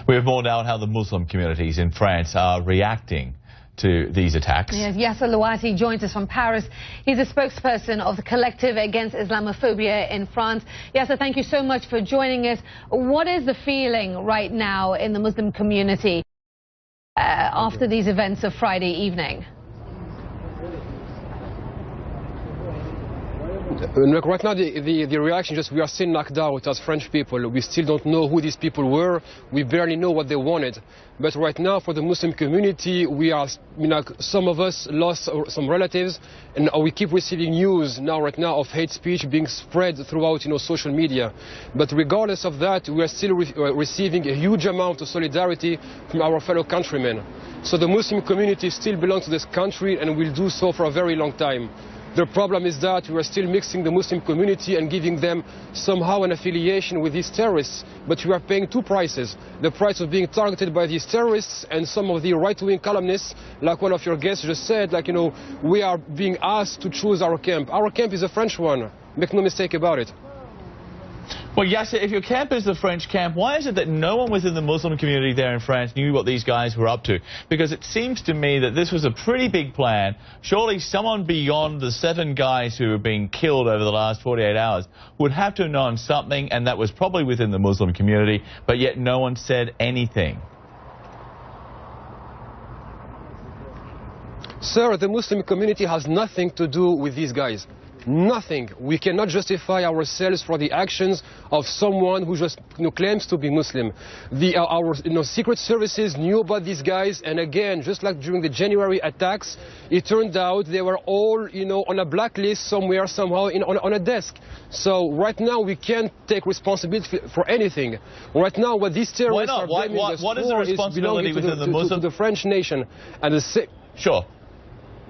We have more now on how the Muslim communities in France are reacting to these attacks. Yes, Yasser Louati joins us from Paris. He's a spokesperson of the Collective Against Islamophobia in France. Yasser, thank you so much for joining us. What is the feeling right now in the Muslim community after these events of Friday evening? Look, right now the reaction just, we are still knocked out as French people. We still don't know who these people were. We barely know what they wanted. But right now for the Muslim community, we are, some of us lost some relatives, and we keep receiving news right now of hate speech being spread throughout social media. But regardless of that, we are still receiving a huge amount of solidarity from our fellow countrymen. So the Muslim community still belongs to this country and will do so for a very long time. The problem is that we are still mixing the Muslim community and giving them somehow an affiliation with these terrorists. But we are paying two prices. The price of being targeted by these terrorists and some of the right-wing columnists, like one of your guests just said, we are being asked to choose our camp. Our camp is a French one. Make no mistake about it. Well, Yasser, if your camp is the French camp, why is it that no one within the Muslim community there in France knew what these guys were up to? Because it seems to me that this was a pretty big plan. Surely someone beyond the 7 guys who have been killed over the last 48 hours would have to have known something, and that was probably within the Muslim community, but yet no one said anything. Sir, the Muslim community has nothing to do with these guys. Nothing. We cannot justify ourselves for the actions of someone who just claims to be Muslim. Our secret services knew about these guys, and again, just like during the January attacks, it turned out they were all on a blacklist somewhere, somehow on a desk. So right now we can't take responsibility for anything. Right now what these terrorists are blaming us for is belonging to the French nation. And Sure.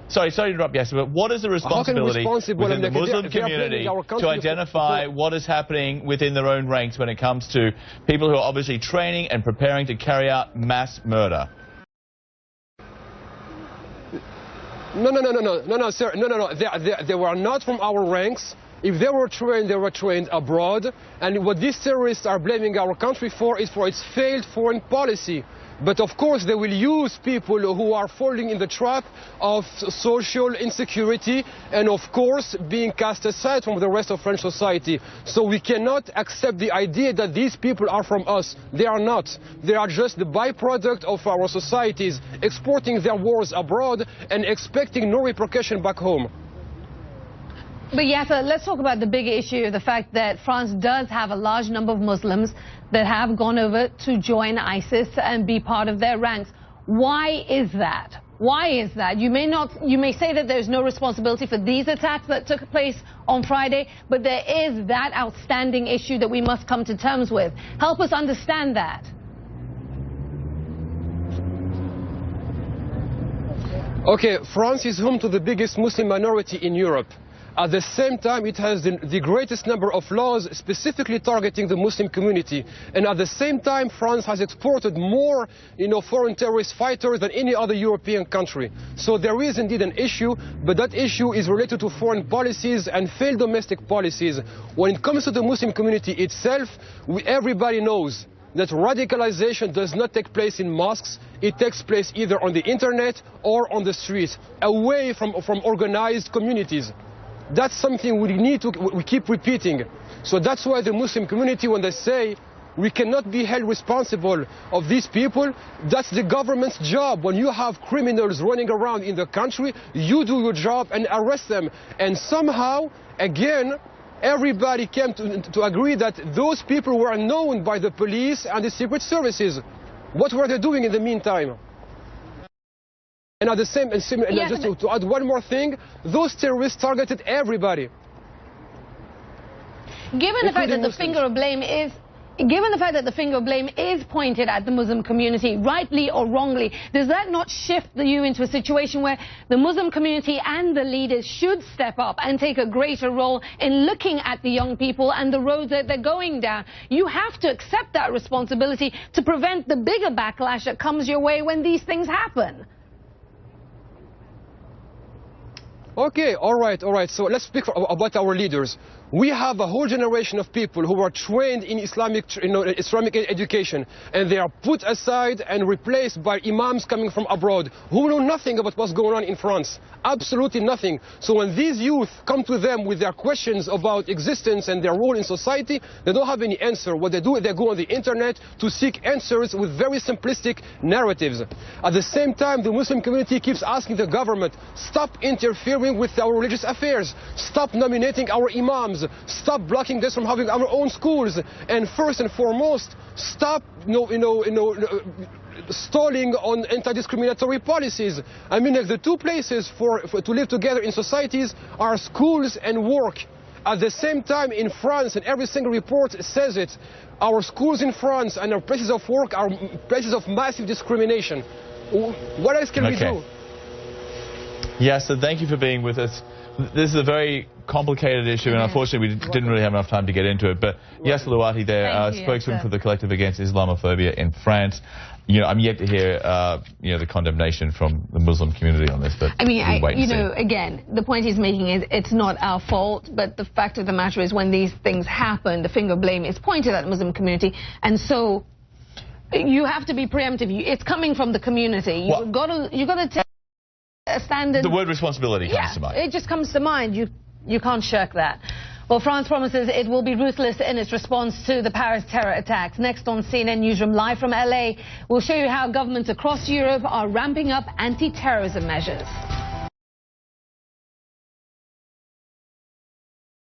Sorry to interrupt, yes, but what is the responsibility within the Muslim community to identify what is happening within their own ranks when it comes to people who are obviously training and preparing to carry out mass murder? No, sir. No. They were not from our ranks. If they were trained abroad. And what these terrorists are blaming our country for is for its failed foreign policy. But of course they will use people who are falling in the trap of social insecurity and of course being cast aside from the rest of French society. So we cannot accept the idea that these people are from us. They are not. They are just the byproduct of our societies exporting their wars abroad and expecting no repercussion back home. But Yasser, let's talk about the bigger issue, the fact that France does have a large number of Muslims that have gone over to join ISIS and be part of their ranks. Why is that? Why is that? You may say that there's no responsibility for these attacks that took place on Friday, but there is that outstanding issue that we must come to terms with. Help us understand that. Okay, France is home to the biggest Muslim minority in Europe. At the same time, it has the greatest number of laws specifically targeting the Muslim community. And at the same time, France has exported more, foreign terrorist fighters than any other European country. So there is indeed an issue, but that issue is related to foreign policies and failed domestic policies. When it comes to the Muslim community itself, everybody knows that radicalization does not take place in mosques. It takes place either on the internet or on the streets, away from organized communities. That's something we keep repeating. So that's why the Muslim community, when they say we cannot be held responsible of these people, that's the government's job. When you have criminals running around in the country, you do your job and arrest them. And somehow, again, everybody came to agree that those people were known by the police and the secret services. What were they doing in the meantime? And at the same, just to add one more thing, those terrorists targeted everybody. Given the fact that the finger of blame is pointed at the Muslim community, rightly or wrongly, does that not shift you into a situation where the Muslim community and the leaders should step up and take a greater role in looking at the young people and the roads that they're going down? You have to accept that responsibility to prevent the bigger backlash that comes your way when these things happen. Okay, all right. So let's speak about our leaders. We have a whole generation of people who are trained in Islamic education, and they are put aside and replaced by imams coming from abroad who know nothing about what's going on in France. Absolutely nothing. So when these youth come to them with their questions about existence and their role in society, they don't have any answer. What they do is they go on the internet to seek answers with very simplistic narratives. At the same time, the Muslim community keeps asking the government, stop interfering with our religious affairs, stop nominating our imams, stop blocking us from having our own schools, and first and foremost, stop stalling on anti-discriminatory policies. I mean, like, the two places to live together in societies are schools and work. At the same time, in France, and every single report says it, our schools in France and our places of work are places of massive discrimination. What else can we do? Yes, so thank you for being with us. This is a very complicated issue, and unfortunately we didn't really have enough time to get into it. But Yasser Louati there, spokesman for the Collective Against Islamophobia in France. I'm yet to hear, the condemnation from the Muslim community on this. But I mean, again, the point he's making is it's not our fault, but the fact of the matter is when these things happen, the finger of blame is pointed at the Muslim community, and so you have to be preemptive. It's coming from the community. You've got to take a standard. The word responsibility comes to mind. It just comes to mind. You can't shirk that. Well, France promises it will be ruthless in its response to the Paris terror attacks. Next on CNN Newsroom Live from LA, we'll show you how governments across Europe are ramping up anti-terrorism measures.